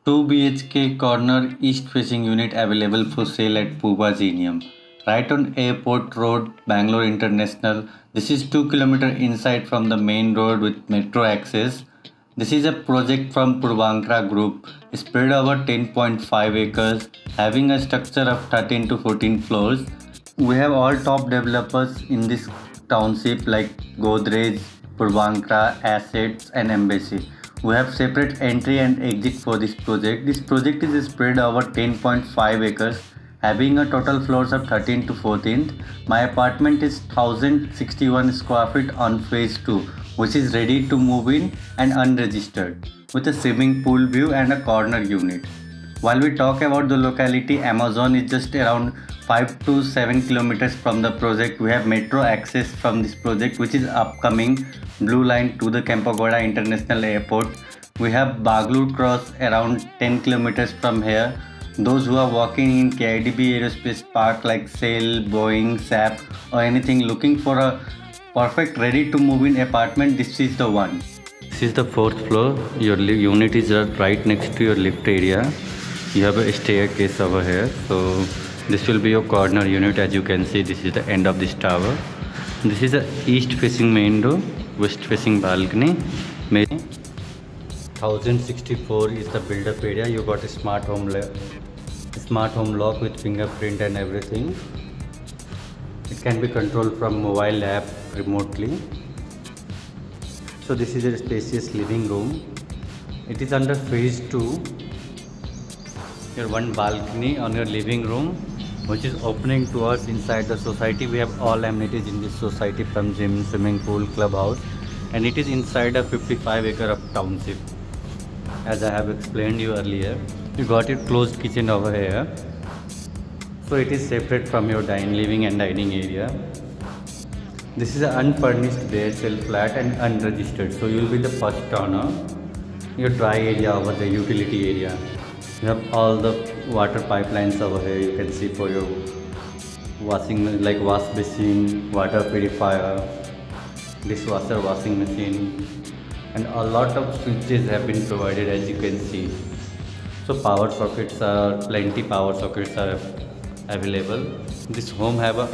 2 BHK corner east facing unit available for sale at Purva Zenium. Right on Airport Road, Bangalore International. This is 2 km inside from the main road with metro access. This is a project from Purvankra Group, spread over 10.5 acres, having a structure of 13 to 14 floors. We have all top developers in this township like Godrej, Purvankra, Assets, and Embassy. We have separate entry and exit for this project. This project is spread over 10.5 acres, having a total floors of 13 to 14. My apartment is 1061 square feet on phase 2, which is ready to move in and unregistered, with a swimming pool view and a corner unit. While we talk about the locality, Amazon is just around 5 to 7 kilometers from the project. We have metro access from this project, which is upcoming blue line to the Kempegowda International Airport. We have Bangalore Cross around 10 kilometers from here. Those who are working in KIADB Aerospace Park like SAIL, Boeing, SAP or anything looking for a perfect ready to move in apartment, this is the one. This is the fourth floor. Your unit is right next to your lift area. You have a staircase over here, so this will be your corner unit. As you can see, this is the end of this tower. This is a east facing main door, west facing balcony. 1064 is the build up area. You got a smart home lock with fingerprint and everything. It can be controlled from mobile app remotely. So this is a spacious living room. It is under phase 2. Your one balcony on your living room, which is opening towards inside the society. We have all amenities in this society from gym, swimming pool, clubhouse, and it is inside a 55 acre of township. As I have explained you earlier, you got your closed kitchen over here. So it is separate from your living and dining area. This is an unfurnished bare cell flat and unregistered. So you will be the first owner. Your dry area over the utility area. You have all the water pipelines over here. You can see for your washing, like wash basin, water purifier, dishwasher, washing machine, and a lot of switches have been provided, as you can see. So power sockets are plenty. Power sockets are available. This home have a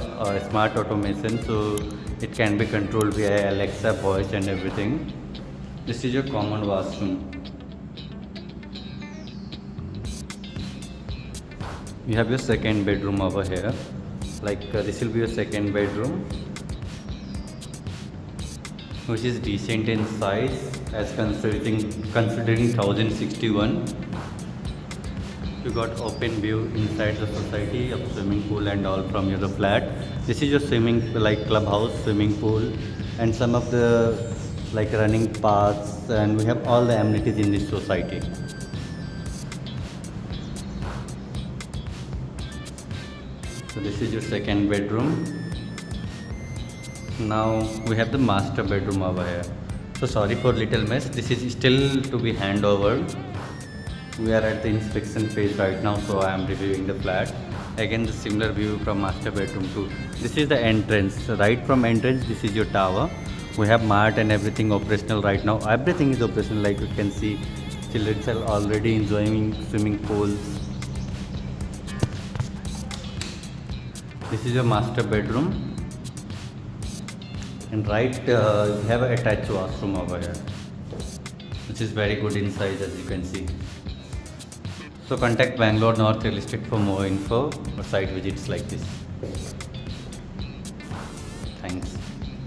smart automation, so it can be controlled via Alexa, voice, and everything. This is your common washroom. You have your second bedroom over here. This will be your second bedroom, which is decent in size as considering 1061. You got open view inside the society of swimming pool and all from your flat. This is your clubhouse, swimming pool, and some of the running paths, and we have all the amenities in this society. So this is your second bedroom. Now we have the master bedroom over here. So sorry for little mess. This is still to be hand over. We are at the inspection phase right now, so I am reviewing the flat. Again, the similar view from master bedroom too. This is the entrance. Right from entrance, this is your tower. We have mart and everything operational right now. Everything is operational, like you can see. Children are already enjoying swimming pools. This is your master bedroom, and right you have an attached washroom over here, which is very good in size, as you can see. So contact Bangalore North Realestate for more info or site visits like this. Thanks.